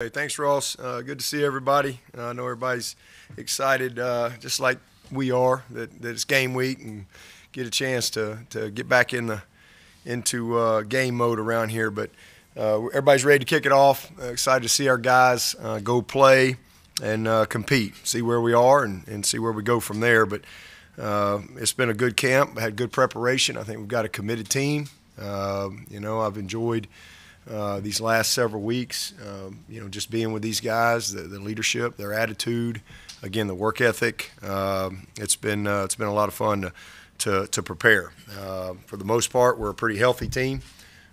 Hey, thanks, Ross. Good to see everybody. I know everybody's excited, just like we are, that it's game week and get a chance to get back into game mode around here. But everybody's ready to kick it off. Excited to see our guys go play and compete, see where we are and see where we go from there. But it's been a good camp, had good preparation. I think we've got a committed team. I've enjoyed these last several weeks, just being with these guys, the leadership, their attitude, again, the work ethic. It's been a lot of fun to prepare. For the most part, we're a pretty healthy team,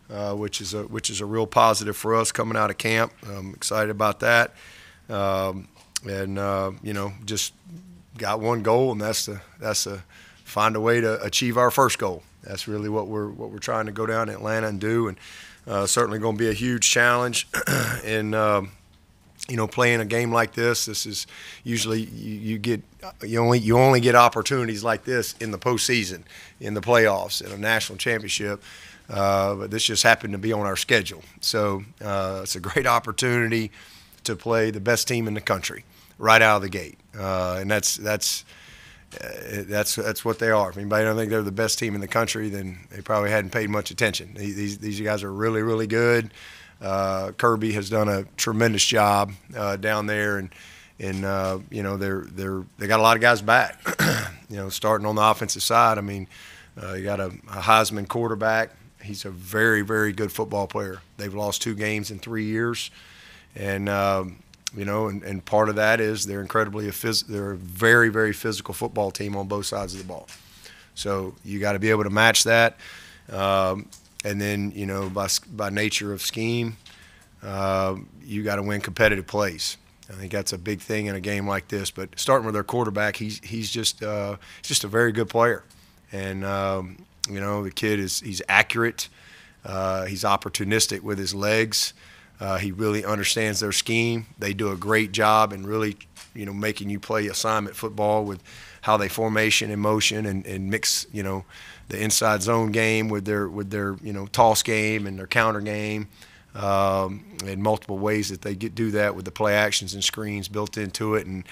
which is a real positive for us coming out of camp. I'm excited about that, just got one goal, and that's to find a way to achieve our first goal. That's really what we're trying to go down to Atlanta and do, and certainly going to be a huge challenge in playing a game like this. This is usually you only get opportunities like this in the postseason, in the playoffs, in a national championship. But this just happened to be on our schedule, so it's a great opportunity to play the best team in the country right out of the gate, and that's what they are. If anybody don't think they're the best team in the country, then they probably hadn't paid much attention. These guys are really, really good. Kirby has done a tremendous job down there, and they got a lot of guys back. Starting on the offensive side. I mean, you got a Heisman quarterback. He's a very, very good football player. They've lost 2 games in 3 years, and and part of that is they're they're a very, very physical football team on both sides of the ball. So you got to be able to match that, and then by nature of scheme, you got to win competitive plays. I think that's a big thing in a game like this. But starting with their quarterback, he's just a very good player, and the kid he's accurate, he's opportunistic with his legs. He really understands their scheme. They do a great job in really, making you play assignment football with how they formation and motion and mix, the inside zone game with their toss game and their counter game, in multiple ways that they do that with the play actions and screens built into it, and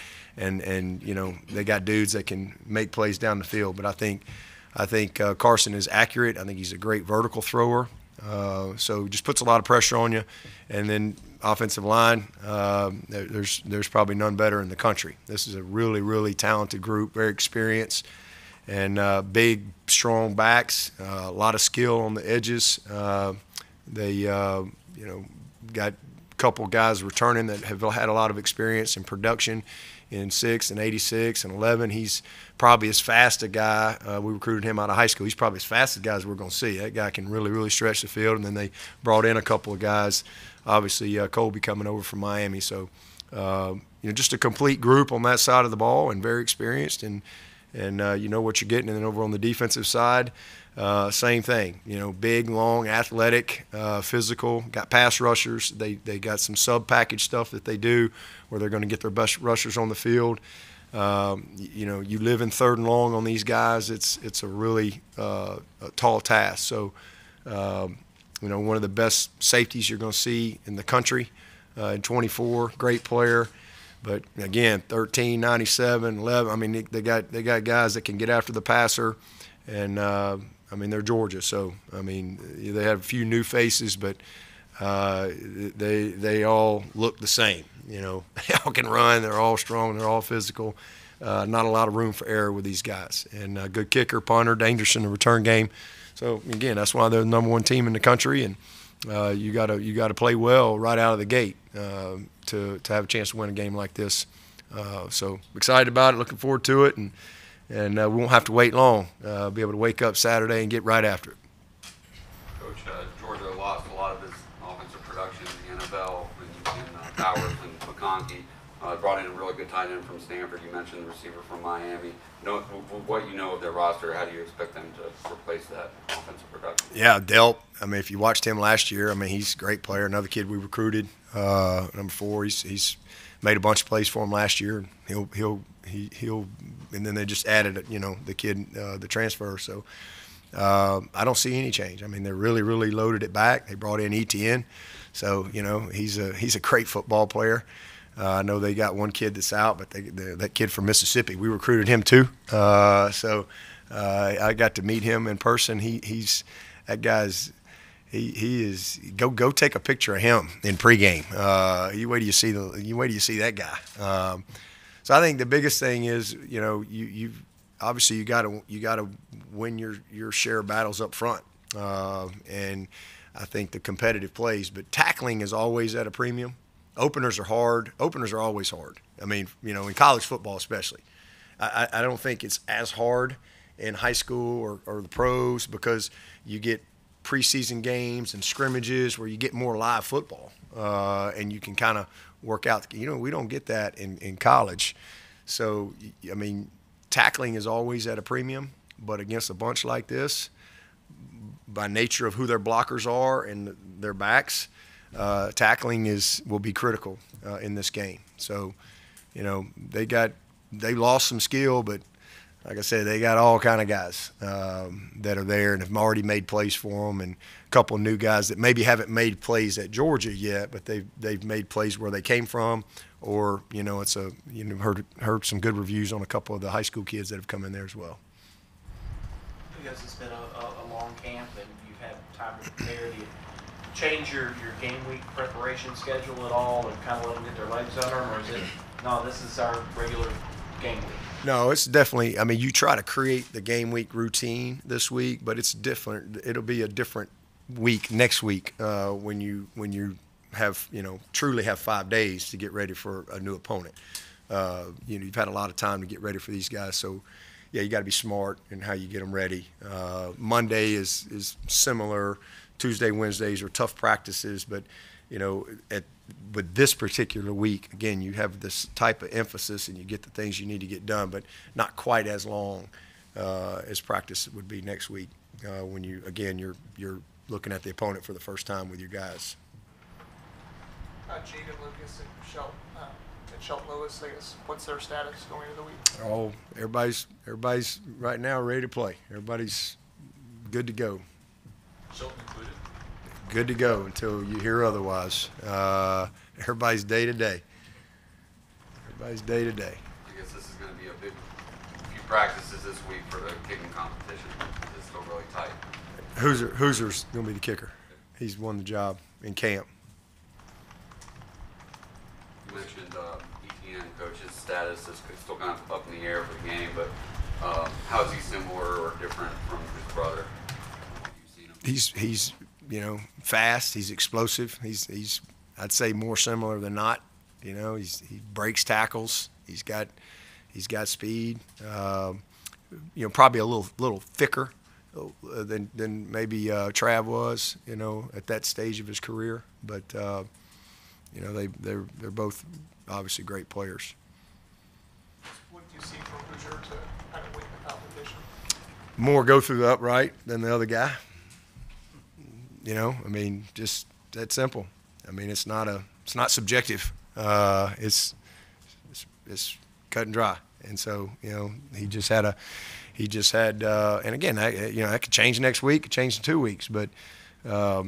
they got dudes that can make plays down the field. But I think Carson is accurate. I think he's a great vertical thrower. So just puts a lot of pressure on you, and then offensive line. There's probably none better in the country. This is a really, really talented group, very experienced, and big, strong backs. A lot of skill on the edges. They got a couple guys returning that have had a lot of experience in production. In 6 and 86 and 11, he's probably as fast a guy. We recruited him out of high school. He's probably as fast a guy as we're going to see. That guy can really, really stretch the field. And then they brought in a couple of guys, obviously Colby coming over from Miami. So, just a complete group on that side of the ball, and very experienced, and you know what you're getting. And then over on the defensive side, same thing. Big, long, athletic, physical. Got pass rushers. They got some sub-package stuff that they do where they're going to get their best rushers on the field. You live in 3rd and long on these guys. It's a really a tall task. So, one of the best safeties you're going to see in the country in 24. Great player. But again, 13, 97, 11. I mean, they got guys that can get after the passer, and they're Georgia, so they have a few new faces, but they all look the same. They all can run. They're all strong. They're all physical. Not a lot of room for error with these guys. And good kicker, punter, dangerous in the return game. So again, that's why they're the #1 team in the country, and you gotta play well right out of the gate to have a chance to win a game like this. So excited about it. Looking forward to it, and we won't have to wait long. Be able to wake up Saturday and get right after it. Coach, Georgia lost a lot of his offensive production in the NFL and Powers and McConkey. Brought in a really good tight end from Stanford. You mentioned the receiver from Miami. What you know of their roster, how do you expect them to replace that offensive production? Yeah, Delp. If you watched him last year, he's a great player. Another kid we recruited, number 4. He's made a bunch of plays for him last year. He'll and then they just added, the kid, the transfer. So I don't see any change. I mean, they're really, really loaded it back. They brought in Etienne, so he's a great football player. I know they got one kid that's out, but that kid from Mississippi, we recruited him too. So I got to meet him in person. That guy's. He is go take a picture of him in pregame. You wait till you see that guy. So I think the biggest thing is you obviously you got to win your share of battles up front, and I think the competitive plays. But tackling is always at a premium. Openers are hard. Openers are always hard. I mean, in college football especially. I don't think it's as hard in high school or the pros because you get preseason games and scrimmages where you get more live football, and you can kind of work out. We don't get that in college. So, I mean, tackling is always at a premium, but against a bunch like this, by nature of who their blockers are and their backs, tackling will be critical in this game. So, they lost some skill, but like I said, they got all kind of guys that are there and have already made plays for them, and a couple of new guys that maybe haven't made plays at Georgia yet, but they've made plays where they came from, or it's heard some good reviews on a couple of the high school kids that have come in there as well. Because it's been a long camp and you've had time to prepare, do you change your game week preparation schedule at all and kind of let them get their legs under them, or is it no, this is our regular game week? No, it's definitely. I mean, you try to create the game week routine this week, but it's different. It'll be a different week next week when you have truly have 5 days to get ready for a new opponent. You've had a lot of time to get ready for these guys, so yeah, you got to be smart in how you get them ready. Monday is similar. Tuesday, Wednesdays are tough practices, but with this particular week, again, you have this type of emphasis and you get the things you need to get done, but not quite as long as practice would be next week when you're looking at the opponent for the first time with your guys. Jeadyn, Lukus, and Shelton Lewis, I guess, what's their status going into the week? Oh, everybody's right now ready to play. Everybody's good to go. Shelton included? Good to go until you hear otherwise. Everybody's day to day. Everybody's day to day. I guess this is going to be a few practices this week for the kicking competition. It's still really tight. Hauser's going to be the kicker. He's won the job in camp. You mentioned Etienne, coach's status is still kind of up in the air for the game, but how is he similar or different from his brother? He's fast. He's explosive. He's I'd say more similar than not. He breaks tackles. He's got speed. Probably a little thicker than maybe Trav was. At that stage of his career. But they're both obviously great players. What do you see from Hauser to kind of win the competition? More go through the upright than the other guy. I mean, just that simple. I mean, it's not subjective. It's cut and dry. And so, he just had, and again, that could change next week, could change in 2 weeks. But, I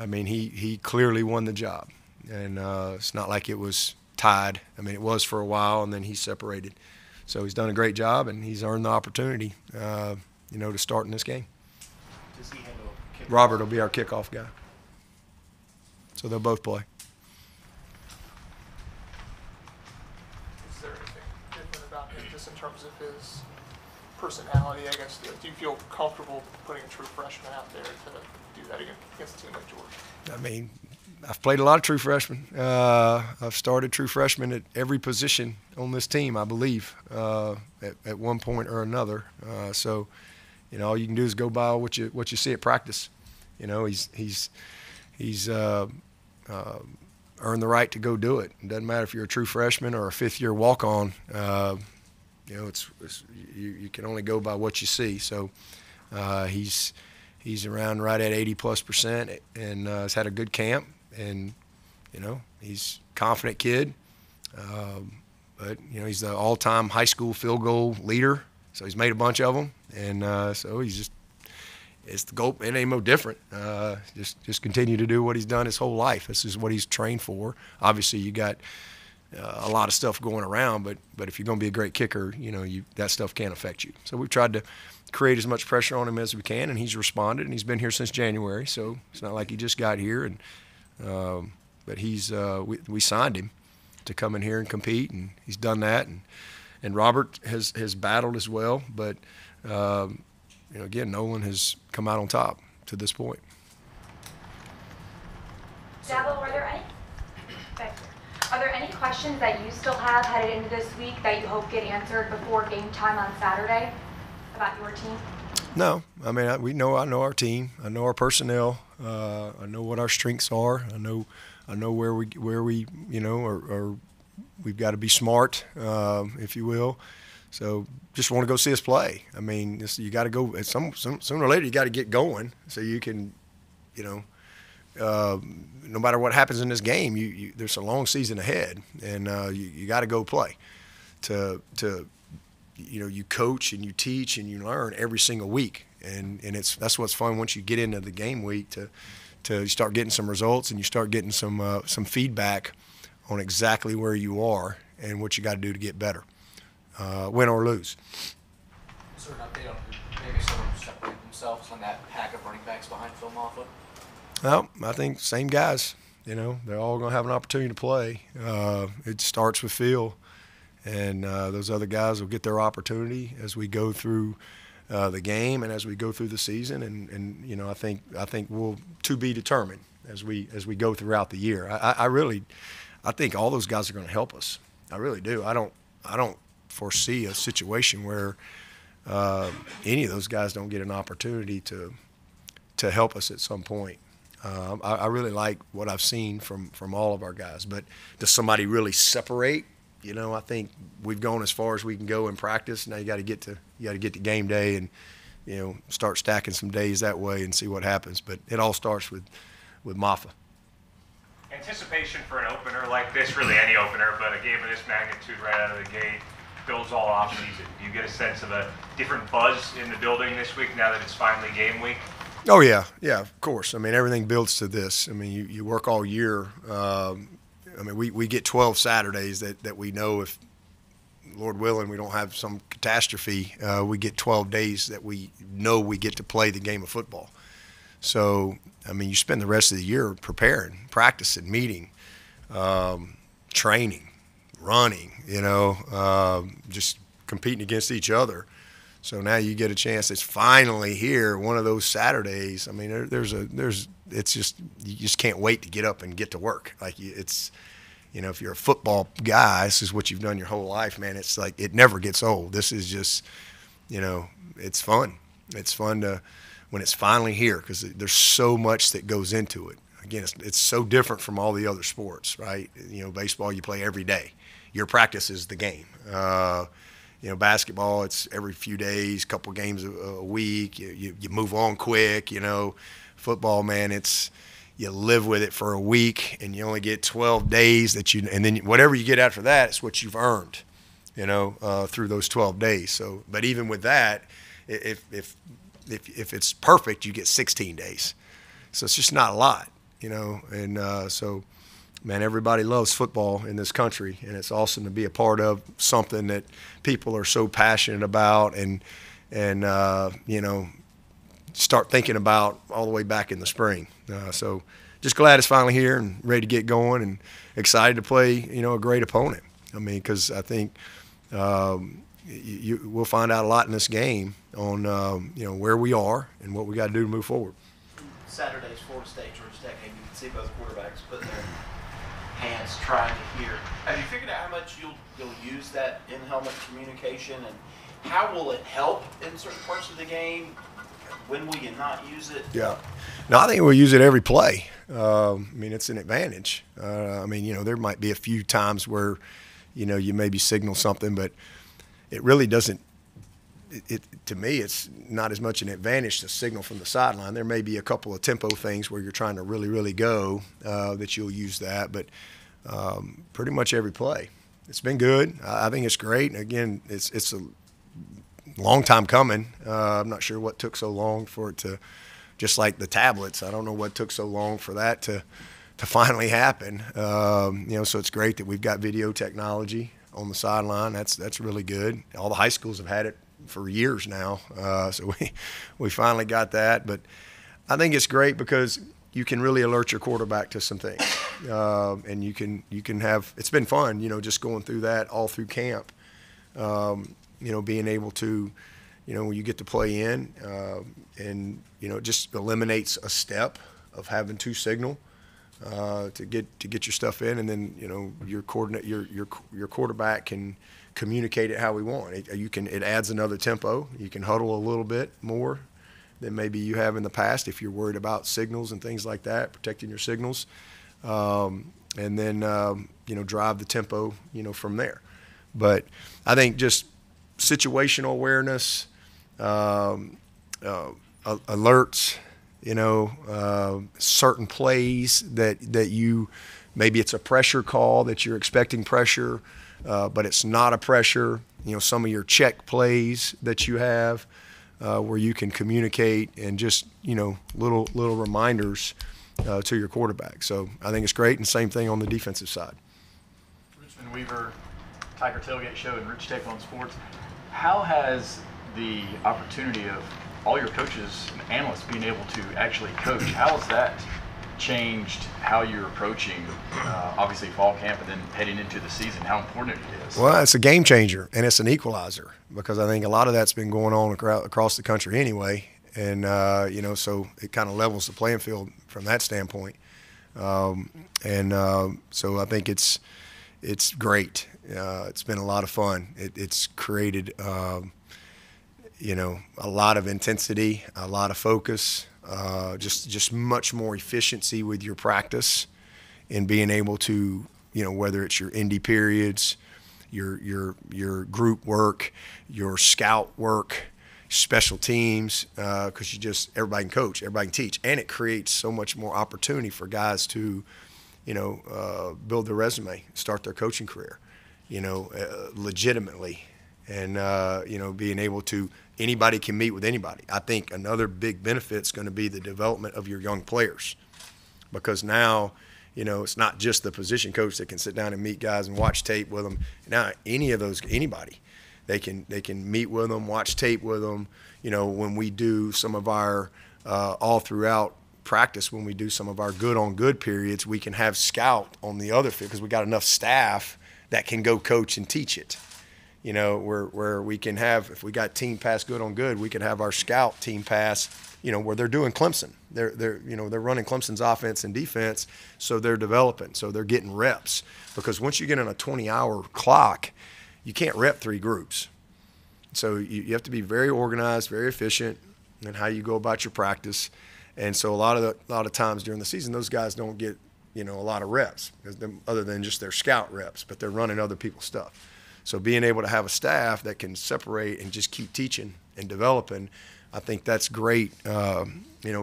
mean, he clearly won the job. And it's not like it was tied. I mean, it was for a while, and then he separated. So he's done a great job, and he's earned the opportunity, to start in this game. Does he handle kickoff? Robert will be our kickoff guy. So they'll both play. Is there anything different about him just in terms of his personality, I guess? Do you feel comfortable putting a true freshman out there to do that against a team like Georgia? I mean, I've played a lot of true freshmen. I've started true freshmen at every position on this team, I believe, at one point or another. So, all you can do is go by what you see at practice. He's earned the right to go do it. It doesn't matter if you're a true freshman or a fifth-year walk-on. You can only go by what you see. So he's around right at 80+% and has had a good camp. And he's a confident kid. But he's the all-time high school field goal leader. So he's made a bunch of them. And so he's just it's the goal. It ain't no different. Just continue to do what he's done his whole life. This is what he's trained for. Obviously, you got a lot of stuff going around, but if you're going to be a great kicker, that stuff can't affect you. So we've tried to create as much pressure on him as we can, and he's responded, and he's been here since January. So it's not like he just got here, and but we signed him to come in here and compete, and he's done that. And Robert has battled as well, but again, Nolan has come out on top to this point. Dabo, are there any questions that you still have headed into this week that you hope get answered before game time on Saturday about your team? No, I mean I know our team. I know our personnel. I know what our strengths are. I know where we are. We've got to be smart, if you will. So just want to go see us play. I mean, you got to go. Sooner or later, you got to get going so you can, no matter what happens in this game, there's a long season ahead, and you got to go play. You coach and you teach and you learn every single week, and that's what's fun once you get into the game week to start getting some results and you start getting some feedback on exactly where you are and what you got to do to get better, win or lose. Is there an update on maybe someone separated themselves on that pack of running backs behind Phil Mafah? Well, I think same guys. They're all going to have an opportunity to play. It starts with Phil, and those other guys will get their opportunity as we go through the game and as we go through the season. And I think we'll to be determined as we go throughout the year. I think all those guys are going to help us. I really do. I don't foresee a situation where any of those guys don't get an opportunity to help us at some point. I really like what I've seen from all of our guys. But does somebody really separate? I think we've gone as far as we can go in practice. Now you got to get to game day and start stacking some days that way and see what happens. But it all starts with Mafah. Anticipation for an opener like this, really any opener, but a game of this magnitude right out of the gate builds all offseason. Do you get a sense of a different buzz in the building this week now that it's finally game week? Oh, yeah, of course. I mean, everything builds to this. I mean, you work all year. We get 12 Saturdays that we know if, Lord willing, we don't have some catastrophe, we get 12 days that we know we get to play the game of football. So, I mean, you spend the rest of the year preparing, practicing, meeting, training, running, just competing against each other. So now you get a chance. It's finally here, one of those Saturdays. I mean, it's just you just can't wait to get up and get to work. Like if you're a football guy, this is what you've done your whole life, man. It's like it never gets old. This is just, it's fun. It's fun when it's finally here because there's so much that goes into it. Again, it's so different from all the other sports, right? Baseball you play every day. Your practice is the game. Basketball, it's every few days, couple games a week. You move on quick. Football, man, you live with it for a week, and you only get 12 days and then whatever you get after that, it's what you've earned, through those 12 days. So, but even with that, if it's perfect, you get 16 days. So it's just not a lot, and so. Man, everybody loves football in this country, and it's awesome to be a part of something that people are so passionate about and start thinking about all the way back in the spring. So just glad it's finally here and ready to get going and excited to play, a great opponent. I mean, because I think we'll find out a lot in this game on, where we are and what we got to do to move forward. Saturday's Florida State, Georgia Tech game, you can see both quarterbacks putting their hands trying to hear. Have you figured out how much you'll use that in-helmet communication, and how will it help in certain parts of the game? When will you not use it? Yeah. No, I think we'll use it every play. It's an advantage. There might be a few times where, you maybe signal something, but it really doesn't. To me, it's not as much an advantage to signal from the sideline. There may be a couple of tempo things where you're trying to really, really go that you'll use that, but pretty much every play. It's been good. I think it's great. And again, it's long time coming. I'm not sure what took so long for it to, just like the tablets, I don't know what took so long for that to finally happen. So it's great that we've got video technology on the sideline. That's really good. All the high schools have had it for years now, so we finally got that. But I think it's great because you can really alert your quarterback to some things, and you can have. It's been fun, just going through that all through camp. Being able to, when you get to play in, and it just eliminates a step of having to signal to get your stuff in, and then your quarterback can communicate it how we want. It adds another tempo. You can huddle a little bit more than maybe you have in the past if you're worried about signals and things like that, protecting your signals, and then drive the tempo from there. But I think just situational awareness, alerts, certain plays that you maybe it's a pressure call that you're expecting pressure, but it's not a pressure. Some of your check plays that you have where you can communicate and just little reminders to your quarterback. So I think it's great, and same thing on the defensive side. Richmond Weaver, Tiger Tailgate Show, and Rich Take on Sports. How has the opportunity of all your coaches and analysts being able to actually coach, how has that changed how you're approaching, obviously, fall camp and then heading into the season, how important it is? Well, it's a game changer, and it's an equalizer, because I think a lot of that's been going on across the country anyway, and, so it kind of levels the playing field from that standpoint. So I think it's great. It's been a lot of fun. It's created, a lot of intensity, a lot of focus, just much more efficiency with your practice, and being able to, whether it's your indie periods, your group work, your scout work, special teams, because everybody can coach, everybody can teach, and it creates so much more opportunity for guys to, build their resume, start their coaching career, legitimately, and being able to. Anybody can meet with anybody. I think another big benefit is going to be the development of your young players, because now, it's not just the position coach that can sit down and meet guys and watch tape with them. Now, anybody, they can meet with them, watch tape with them. When we do some of our all throughout practice, when we do some of our good periods, we can have scout on the other field because we got enough staff that can go coach and teach it. Where we can have, if we got team pass good on good, we could have our scout team pass, where they're doing Clemson. They're running Clemson's offense and defense, so they're developing, so they're getting reps. Because once you get on a 20-hour clock, you can't rep 3 groups. So you have to be very organized, very efficient in how you go about your practice. And so a lot of times during the season, those guys don't get, a lot of reps, other than just their scout reps, but they're running other people's stuff. So being able to have a staff that can separate and just keep teaching and developing, I think that's great,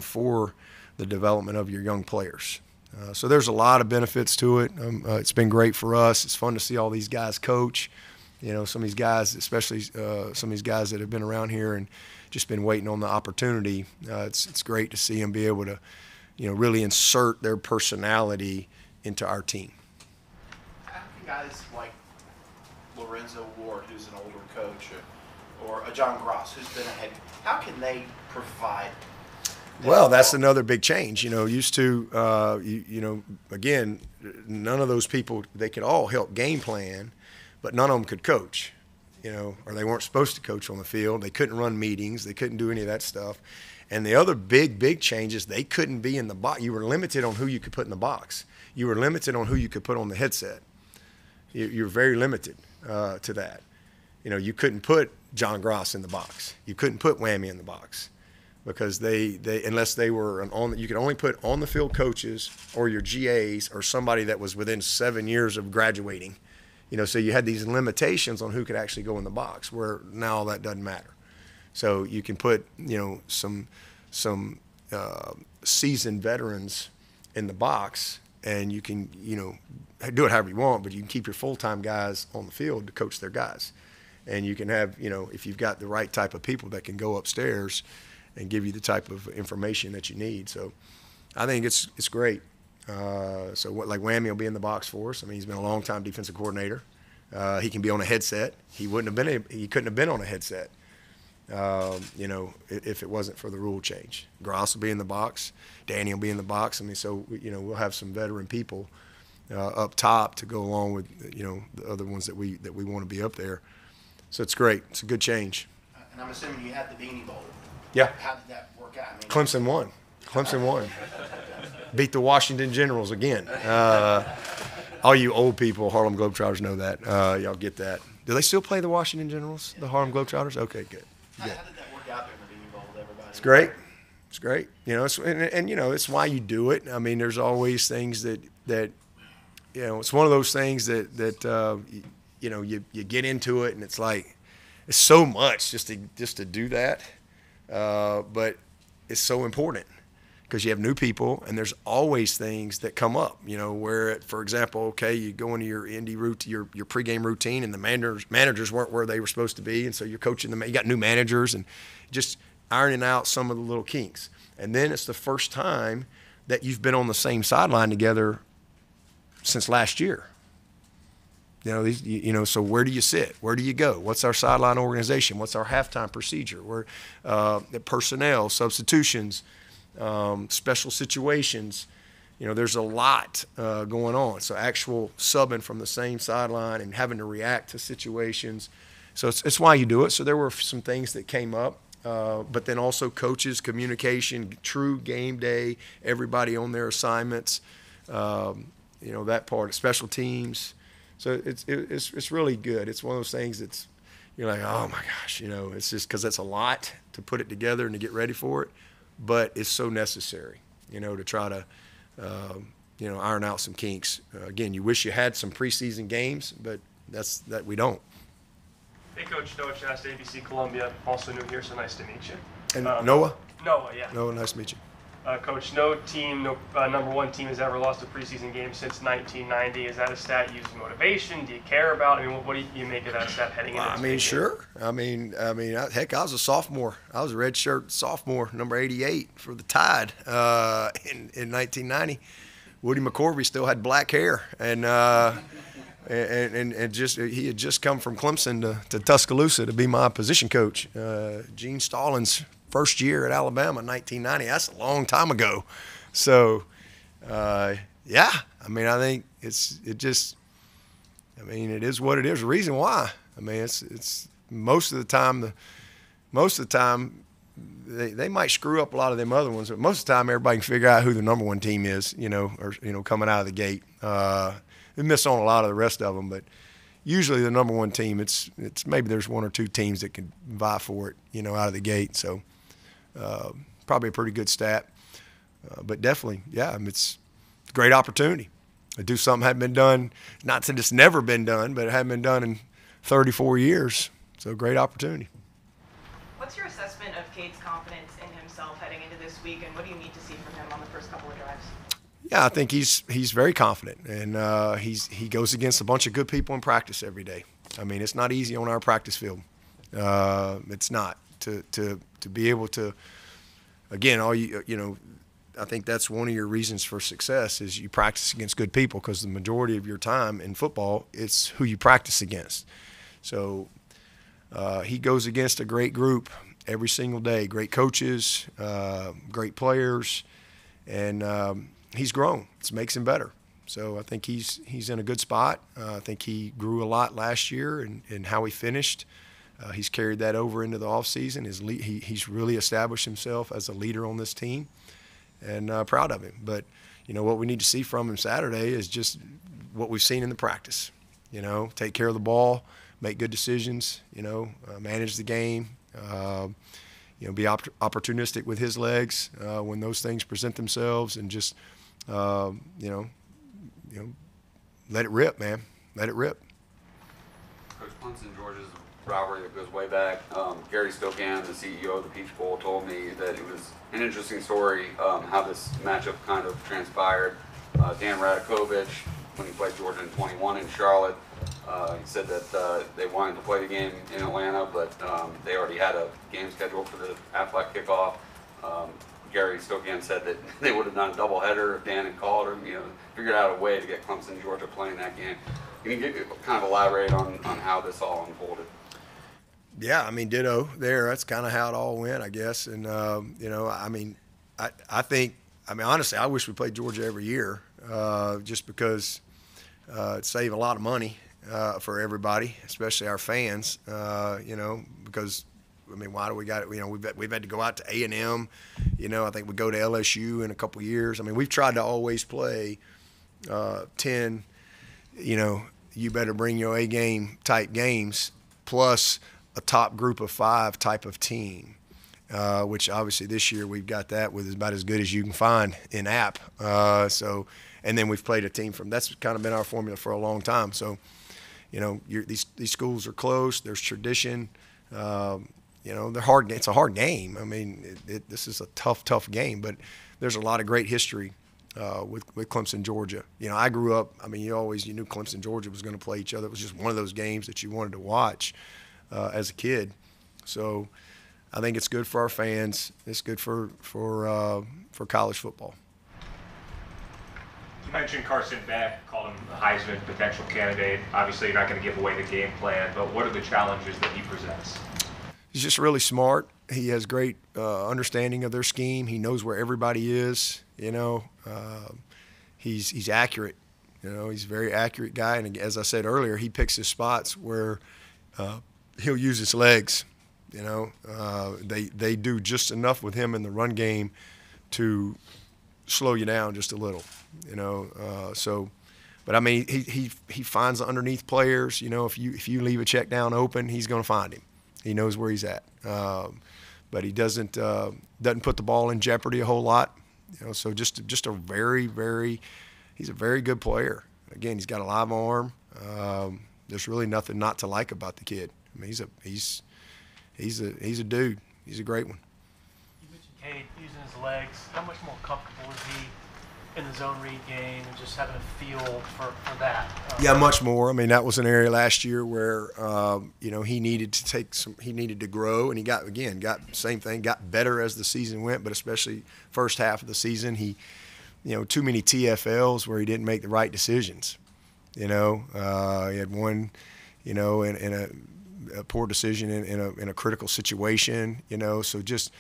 for the development of your young players. So there's a lot of benefits to it. It's been great for us. It's fun to see all these guys coach. Some of these guys, especially some of these guys that have been around here and just been waiting on the opportunity. It's great to see them be able to, really insert their personality into our team. How can guys like Lorenzo Ward, who's an older coach, or a John Gross, who's been ahead, how can they provide? Well, that's another big change. Used to, again, none of those people, they could all help game plan, but none of them could coach, or they weren't supposed to coach on the field. They couldn't run meetings. They couldn't do any of that stuff. And the other big change is they couldn't be in the box. You were limited on who you could put in the box. You were limited on who you could put on the headset. You're very limited to that. You couldn't put John Gross in the box. You couldn't put Whammy in the box, because they unless they were you could only put on the field coaches or your GAs or somebody that was within 7 years of graduating. So you had these limitations on who could actually go in the box, where now that doesn't matter. So you can put some seasoned veterans in the box, and you can do it however you want, but you can keep your full-time guys on the field to coach their guys. and you can have, if you've got the right type of people that can go upstairs and give you the type of information that you need. So I think it's great. Like Whammy will be in the box for us. I mean, he's been a long-time defensive coordinator. He can be on a headset. He couldn't have been on a headset, if it wasn't for the rule change. Gross will be in the box. Danny will be in the box. I mean, so, we'll have some veteran people up top to go along with, the other ones that we want to be up there. So it's great. It's a good change. And I'm assuming you had the Beanie Bowl. Yeah. How did that work out? I mean, Clemson won. Beat the Washington Generals again. All you old people, Harlem Globetrotters, know that. Y'all get that. Do they still play the Washington Generals, the Harlem Globetrotters? Okay, good. How did that work out there in the Beanie Bowl with everybody? It's great. It's great. It's why you do it. I mean, there's always things that it's one of those things that you get into it, and it's like it's so much just to do that, but it's so important because you have new people, and there's always things that come up. Where, for example, okay, you go into your Indy route, your pregame routine, and the managers weren't where they were supposed to be, and so you're coaching them. You got new managers, and just ironing out some of the little kinks. And then it's the first time that you've been on the same sideline together since last year. So where do you sit? Where do you go? What's our sideline organization? What's our halftime procedure? Where the personnel, substitutions, special situations. There's a lot going on. So actual subbing from the same sideline and having to react to situations. So it's why you do it. So there were some things that came up. But then also coaches, communication, true game day, everybody on their assignments, that part of special teams. So it's really good. It's one of those things that's, you're like, oh my gosh, it's just because it's a lot to put it together and to get ready for it. But it's so necessary, to try to, iron out some kinks. Again, you wish you had some preseason games, but that we don't. Hey, Coach. Noah Chast, ABC Columbia. Also new here, so nice to meet you. And Noah? Noah, yeah. Noah, nice to meet you. Coach, no number one team has ever lost a preseason game since 1990. Is that a stat you use as motivation? Do you care about? I mean, what do you make of that stat heading into this weekend? Sure. I mean, heck, I was a sophomore. I was a redshirt sophomore, number 88 for the Tide in 1990. Woody McCorvey still had black hair, and he had just come from Clemson to Tuscaloosa to be my position coach. Gene Stallings' first year at Alabama in 1990. That's a long time ago. So, I think it is what it is. The reason why, it's most of the time they might screw up a lot of them other ones, but most of the time everybody can figure out who the number one team is, coming out of the gate. They miss on a lot of the rest of them, but usually the number one team, it's maybe there's one or two teams that can vie for it, out of the gate. So probably a pretty good stat, but definitely, it's a great opportunity to do something that hadn't been done. Not that it's never been done, but it hadn't been done in 34 years. So a great opportunity. What's your assessment of Cade's confidence in himself heading into this week, and what do you need to see from him on the first couple of drives? Yeah, I think he's very confident, and he goes against a bunch of good people in practice every day. It's not easy on our practice field. It's not to be able to. Again, I think that's one of your reasons for success is you practice against good people, because the majority of your time in football, it's who you practice against. So he goes against a great group every single day, great coaches, great players, and he's grown. It makes him better. So I think he's in a good spot. I think he grew a lot last year in how he finished. He's carried that over into the offseason. He's really established himself as a leader on this team, and proud of him. But, what we need to see from him Saturday is just what we've seen in the practice. Take care of the ball, make good decisions, manage the game, be opportunistic with his legs when those things present themselves, and just, let it rip, man. Let it rip. Coach, Clemson, Georgia's rivalry that goes way back. Gary Stokan, the CEO of the Peach Bowl, told me that it was an interesting story how this matchup kind of transpired. Dan Radakovich, when he played Georgia in 21 in Charlotte, He said that they wanted to play the game in Atlanta, but they already had a game scheduled for the Aflac kickoff. Gary Stokian said that they would have done a doubleheader if Dan had called, or figured out a way to get Clemson, Georgia playing that game. Can you kind of elaborate on how this all unfolded? Yeah, I mean, ditto there. That's kind of how it all went, I guess. And I mean, I think, honestly, I wish we played Georgia every year, just because it'd save a lot of money for everybody, especially our fans. Because why do we got it? We've had to go out to A&M. I think we go to LSU in a couple of years. We've tried to always play 10. You better bring your A game type games, plus a top group of 5 type of team. Which obviously this year we've got that with about as good as you can find in app. And then we've played a team from. That's kind of been our formula for a long time. So, these schools are close. There's tradition. They're hard. It's a hard game. This is a tough game, but there's a lot of great history with Clemson, Georgia. I grew up. You knew Clemson, Georgia was going to play each other. It was just one of those games that you wanted to watch as a kid. So, I think it's good for our fans. It's good for college football. You mentioned Carson Beck, called him a Heisman potential candidate. Obviously, you're not going to give away the game plan, but what are the challenges that he presents? He's just really smart. He has great understanding of their scheme. He knows where everybody is. He's accurate. He's a very accurate guy. And as I said earlier, he picks his spots where he'll use his legs. They do just enough with him in the run game to slow you down just a little. But he finds the underneath players. If you leave a check down open, he's going to find him. He knows where he's at. But he doesn't put the ball in jeopardy a whole lot. So just a very, very, he's a very good player. Again, he's got a live arm. There's really nothing not to like about the kid. He's a dude. He's a great one. You mentioned Cade using his legs. How much more comfortable is he in the zone read game and just having a feel for that? Yeah, much more. That was an area last year where he needed to he needed to grow, and he got same thing, got better as the season went, but especially first half of the season, he too many TFLs where he didn't make the right decisions. He had one, in a poor decision in a critical situation. So just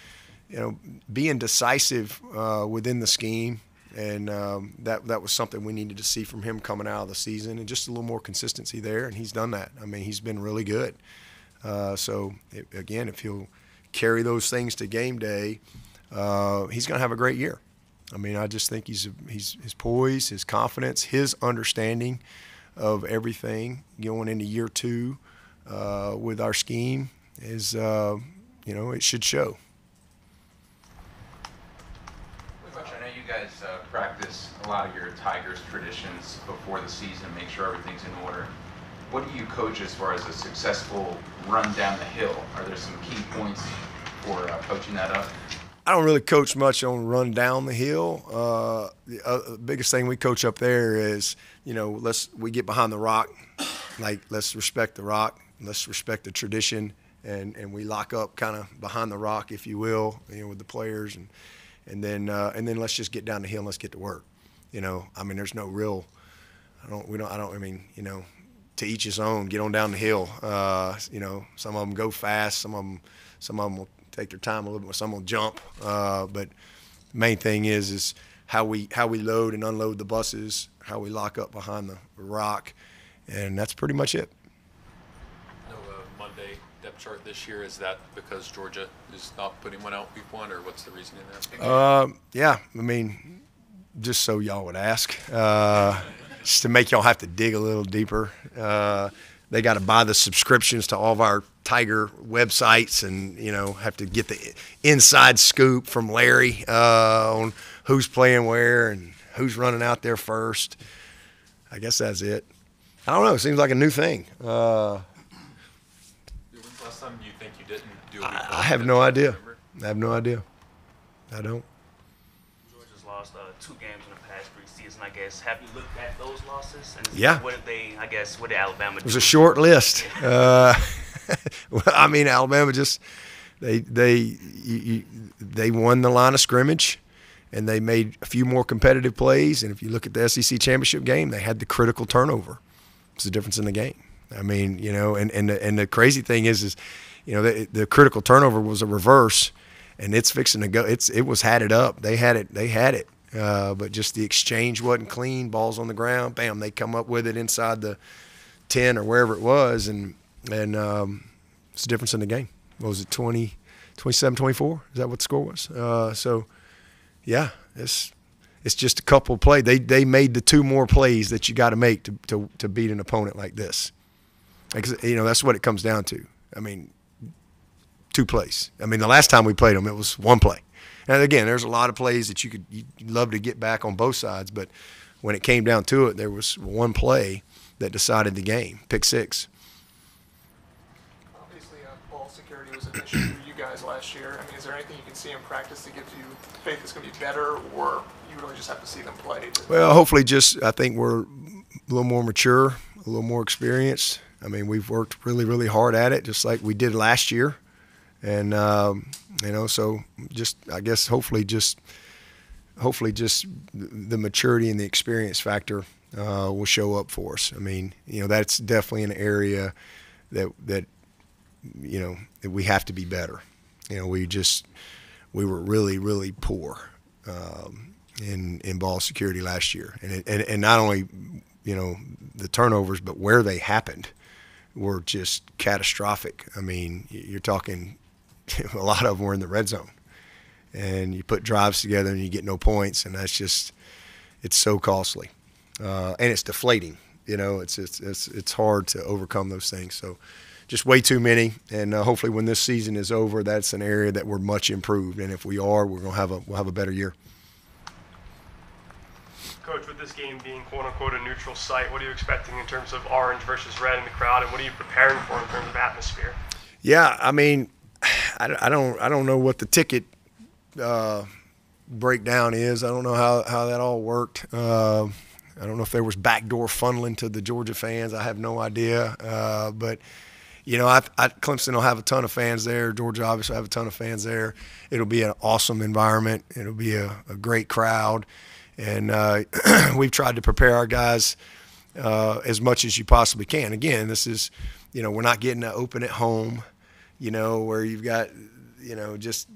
being decisive within the scheme. And that was something we needed to see from him coming out of the season, and just a little more consistency there, and he's done that. He's been really good. If he'll carry those things to game day, he's going to have a great year. I just think his poise, his confidence, his understanding of everything going into year 2 with our scheme is, it should show. Guys practice a lot of your Tigers traditions before the season, make sure everything's in order. What do you coach as far as a successful run down the hill? Are there some key points for coaching that up? I don't really coach much on run down the hill. The biggest thing we coach up there is, we get behind the rock, let's respect the rock, let's respect the tradition, and we lock up kind of behind the rock, if you will, with the players, and then let's just get down the hill and let's get to work. There's no real, to each his own, get on down the hill. Some of them go fast, some of them will take their time a little bit, some will jump. But the main thing is how we load and unload the buses, how we lock up behind the rock, and that's pretty much it. Monday depth chart this year, is that because Georgia is not putting one out week 1, or what's the reasoning there? Yeah, just so y'all would ask, just to make y'all have to dig a little deeper. They got to buy the subscriptions to all of our Tiger websites, and have to get the inside scoop from Larry on who's playing where and who's running out there first. I guess that's it. I don't know. It seems like a new thing. Last time you think you didn't do a week I have no idea. I have no idea. I don't. Georgia's lost 2 games in the past 3 season, I guess. Have you looked at those losses? And Yeah. what did Alabama do? It was a short list. Well, I mean, Alabama just they won the line of scrimmage, and they made a few more competitive plays. And if you look at the SEC championship game, they had the critical turnover. It's the difference in the game. I mean, you know, and the crazy thing is you know, the critical turnover was a reverse, and it's fixing to go. It was had it up. They had it. But just the exchange wasn't clean. Balls on the ground. Bam, they come up with it inside the 10 or wherever it was, and it's the difference in the game. What was it, 27-24? Is that what the score was? So, yeah, it's just a couple of plays. They made the two more plays that you got to make to beat an opponent like this. Because, you know, that's what it comes down to. I mean, 2 plays. I mean, the last time we played them, it was 1 play. And again, there's a lot of plays that you'd love to get back on both sides, but when it came down to it, there was 1 play that decided the game, pick 6. Obviously, ball security was an issue for you guys last year. I mean, is there anything you can see in practice that gives you faith it's going to be better, or you really just have to see them play? Well, hopefully I think we're a little more mature, a little more experienced. I mean, we've worked really, really hard at it, just like we did last year. And, you know, so I guess hopefully just the maturity and the experience factor will show up for us. I mean, you know, that's definitely an area that you know, that we have to be better. You know, we were really, really poor in ball security last year. And not only, you know, the turnovers, but where they happened were just catastrophic. I mean, you're talking – a lot of them were in the red zone, and you put drives together and you get no points, and it's so costly, and it's deflating. You know, it's hard to overcome those things. So, just way too many, and hopefully when this season is over, that's an area that we're much improved, and if we are, we'll have a better year. Coach, with this game being quote-unquote a neutral site, what are you expecting in terms of orange versus red in the crowd, and what are you preparing for in terms of atmosphere? Yeah, I mean, I don't know what the ticket breakdown is. I don't know how that all worked. I don't know if there was backdoor funneling to the Georgia fans. I have no idea. But you know, Clemson will have a ton of fans there. Georgia obviously have a ton of fans there. It'll be an awesome environment. It'll be a great crowd, and we've tried to prepare our guys as much as you possibly can. Again, this is, you know, we're not getting to open at home. You know, where you've got, you know, just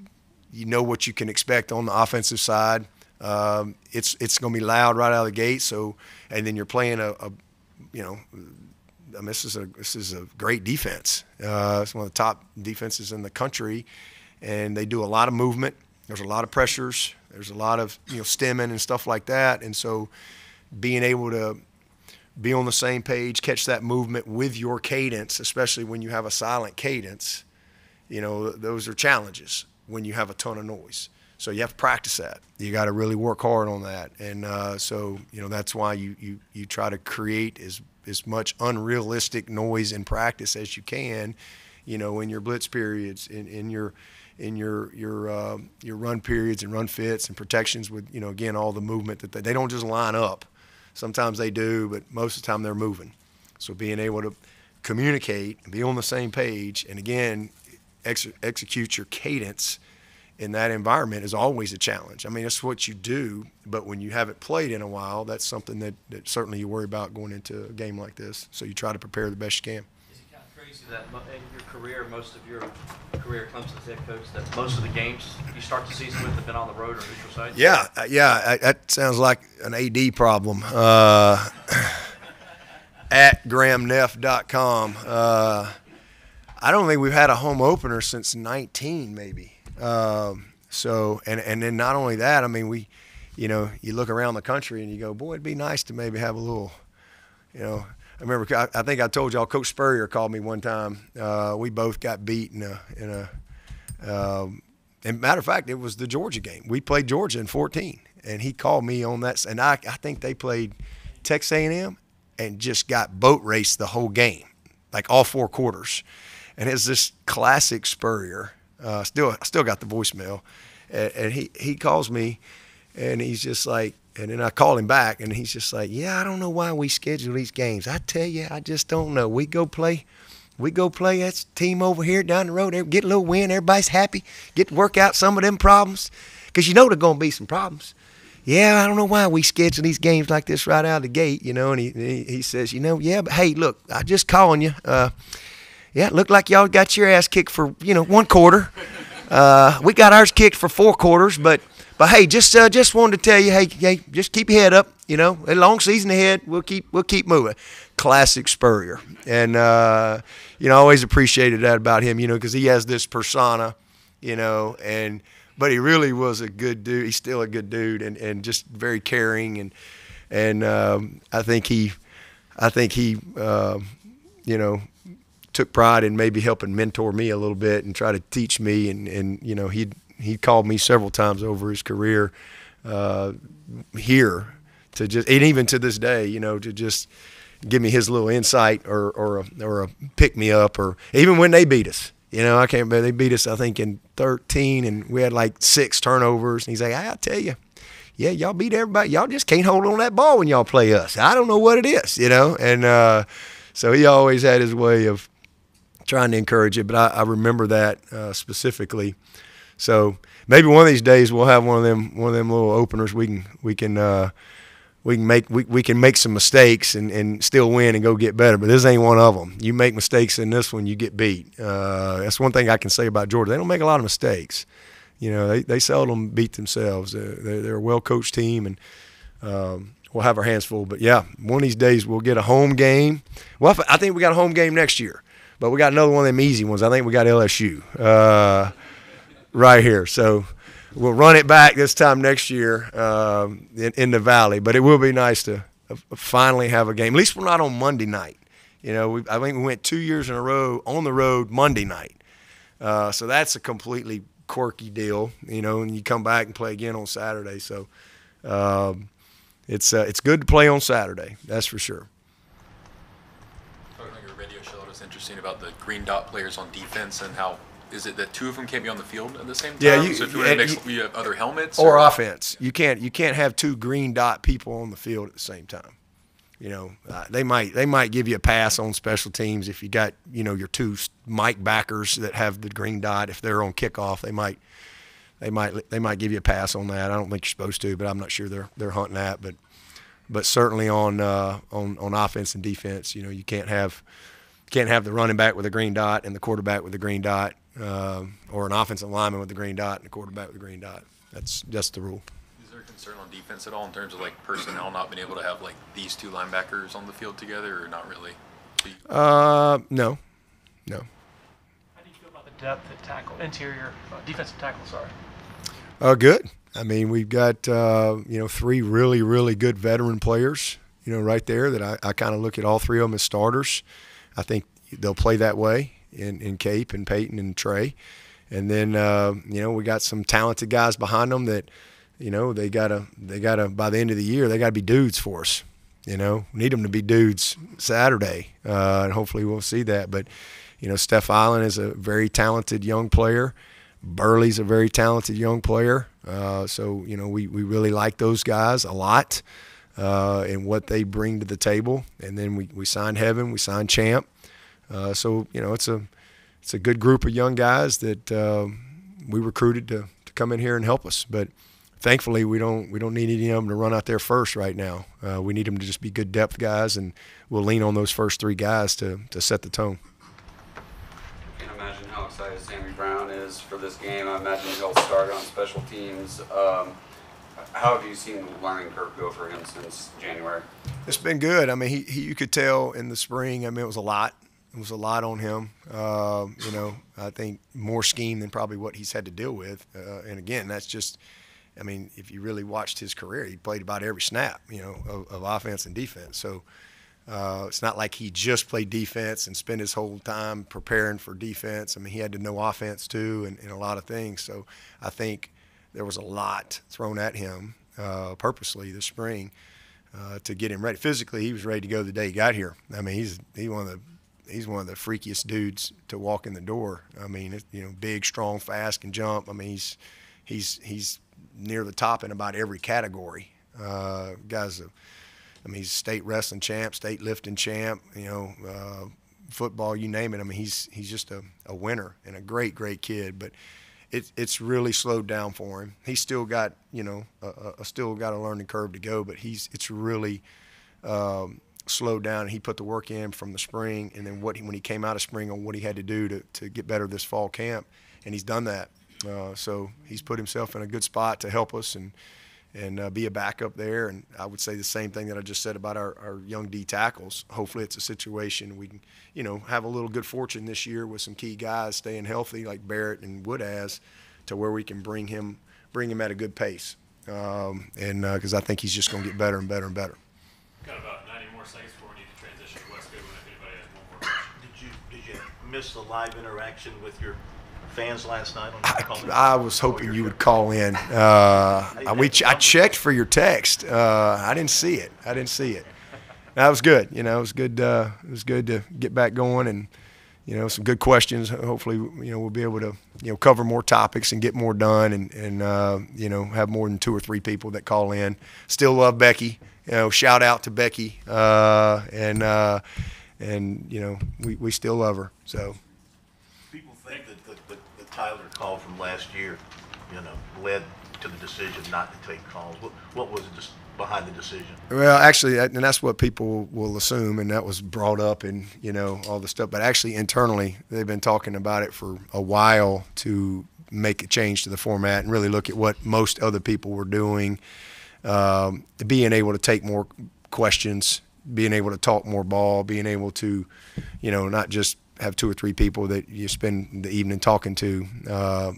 you know what you can expect on the offensive side. It's going to be loud right out of the gate. So, and then you're playing you know, I mean, this is a great defense. It's one of the top defenses in the country, and they do a lot of movement. There's a lot of pressures. There's a lot of, you know, stemming and stuff like that. And so, being able to be on the same page, catch that movement with your cadence, especially when you have a silent cadence. You know, those are challenges when you have a ton of noise. So you have to practice that. You got to really work hard on that. And so, you know, that's why you try to create as much unrealistic noise in practice as you can, you know, in your blitz periods, in your run periods and run fits and protections with, you know, again, all the movement that they don't just line up. Sometimes they do, but most of the time they're moving. So being able to communicate and be on the same page, and again, execute your cadence in that environment is always a challenge. I mean, it's what you do, but when you haven't played in a while, that's something that certainly you worry about going into a game like this. So you try to prepare the best you can. Is it kind of crazy that in your career, most of your career at Clemson's head coach, that most of the games you start the season with have been on the road or neutral site? Yeah, that sounds like an AD problem. At grahamneff.com. I don't think we've had a home opener since 19, maybe. So, and then not only that, I mean, we, you know, you look around the country and you go, boy, it'd be nice to maybe have a little, you know. I remember, I think I told y'all, Coach Spurrier called me one time. We both got beat in a and matter of fact, it was the Georgia game. We played Georgia in 14, and he called me on that. And I think they played Texas A&M and just got boat raced the whole game, like all 4 quarters. And it's this classic Spurrier. Still got the voicemail, and he calls me, and he's just like, And then I call him back, and he's just like, yeah, I don't know why we schedule these games. I tell you, I just don't know. We go play that team over here down the road, get a little win, everybody's happy, get to work out some of them problems, because you know there's going to be some problems. Yeah, I don't know why we schedule these games like this right out of the gate, you know. And he says, you know, yeah, but hey, look, I just calling you. Yeah, it looked like y'all got your ass kicked for, you know, 1 quarter. We got ours kicked for 4 quarters, but hey, just wanted to tell you, hey, just keep your head up. You know, a long season ahead. We'll keep moving. Classic Spurrier, and you know, I always appreciated that about him. You know, because he has this persona, you know, but he really was a good dude. He's still a good dude, and just very caring, and I think he you know, took pride in maybe helping mentor me a little bit and try to teach me, and you know, he called me several times over his career here to just, and even to this day, you know, to just give me his little insight or a pick me up, or even when they beat us. You know, I can't remember, they beat us, I think, in 13, and we had like 6 turnovers. And he's like, I tell you, yeah, y'all beat everybody. Y'all just can't hold on that ball when y'all play us. I don't know what it is, you know. And so he always had his way of trying to encourage it. But I remember that specifically. So maybe one of these days we'll have one of them little openers. We can make some mistakes and still win and go get better. But this ain't one of them. You make mistakes in this one, you get beat. That's one thing I can say about Georgia. They don't make a lot of mistakes. You know, they seldom beat themselves. They're a well-coached team, and we'll have our hands full. But, yeah, one of these days we'll get a home game. Well, I think we got a home game next year. But we got another one of them easy ones. I think we got LSU right here. So we'll run it back this time next year in the Valley. But it will be nice to finally have a game. At least we're not on Monday night. You know, I think we went 2 years in a row on the road Monday night. So that's a completely quirky deal, you know, and you come back and play again on Saturday. So it's good to play on Saturday, that's for sure. Talking on your radio show, it was interesting about the green dot players on defense and how is it that 2 of them can't be on the field at the same time? Yeah, so if you were to mix, you have other helmets or offense. You can't have 2 green dot people on the field at the same time. You know, they might give you a pass on special teams if you got, you know, your 2 Mike backers that have the green dot. If they're on kickoff, they might give you a pass on that. I don't think you're supposed to, but I'm not sure they're hunting that. But certainly on offense and defense, you know, you can't have the running back with a green dot and the quarterback with a green dot, or an offensive lineman with the green dot and the quarterback with the green dot. That's just the rule. Is there a concern on defense at all in terms of like personnel not being able to have like these 2 linebackers on the field together, or not really? No. How do you feel about the depth at tackle, interior defensive tackle? Sorry. Good. I mean, we've got 3 really, really good veteran players, you know, right there that I kind of look at all 3 of them as starters. I think they'll play that way in Cape and Peyton and Trey. And then, you know, we got some talented guys behind them that, you know, they gotta by the end of the year, they gotta be dudes for us. You know, we need them to be dudes Saturday, and hopefully we'll see that. But, you know, Steph Island is a very talented young player. Burley's a very talented young player. So, you know, we really like those guys a lot and what they bring to the table. And then we signed Heaven, we signed Champ. So, you know, it's a good group of young guys that we recruited to come in here and help us. But thankfully, we don't need any of them to run out there first right now. We need them to just be good depth guys, and we'll lean on those first 3 guys to set the tone. I can't imagine how excited Sammy Brown is for this game. I imagine he'll start on special teams. How have you seen the learning curve go for him since January? It's been good. I mean, you could tell in the spring. I mean, it was a lot. It was a lot on him. You know, I think more scheme than probably what he's had to deal with. And again, that's just, I mean, if you really watched his career, he played about every snap, you know, of offense and defense. So it's not like he just played defense and spent his whole time preparing for defense. I mean, he had to know offense too, and a lot of things. So I think there was a lot thrown at him purposely this spring to get him ready. Physically, he was ready to go the day he got here. I mean, he's one of the freakiest dudes to walk in the door. I mean, you know, big, strong, fast, can jump. I mean, he's near the top in about every category. He's state wrestling champ, state lifting champ, football, you name it. I mean, he's just a winner and a great kid. But it's really slowed down for him. He's still got still got a learning curve to go, but it's really slowed down. And he put the work in from the spring, and then when he came out of spring on what he had to do to get better this fall camp, and he's done that. So he's put himself in a good spot to help us and be a backup there. And I would say the same thing that I just said about our young D tackles. Hopefully it's a situation we can, have a little good fortune this year with some key guys staying healthy like Barrett and Wood has, to where we can bring him at a good pace. Because I think he's just going to get better and better and better. Got about 90 more seconds before we need to transition to West Goodwin if anybody has one more question. Did you miss the live interaction with your fans last night on the call? I was hoping you would call in. I checked for your text. I didn't see it. That was good. It was good. It was good to get back going, and some good questions. Hopefully, we'll be able to cover more topics and get more done, and have more than 2 or 3 people that call in. Still love Becky. Shout out to Becky, and we still love her. So. People think that the Tyler call from last year, led to the decision not to take calls. What was it behind the decision? Well, actually, and that's what people will assume, and that was brought up in all the stuff. But actually, internally, they've been talking about it for a while to make a change to the format and really look at what most other people were doing, being able to take more questions, being able to talk more ball, being able to, not just have 2 or 3 people that you spend the evening talking to,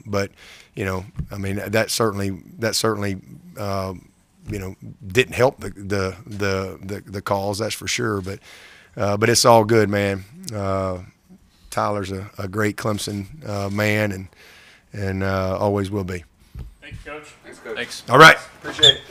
but that certainly didn't help the calls, that's for sure. But it's all good, man. Tyler's a great Clemson man, and always will be. Thank you, Coach. Thanks, Coach. Thanks. All right. Appreciate it.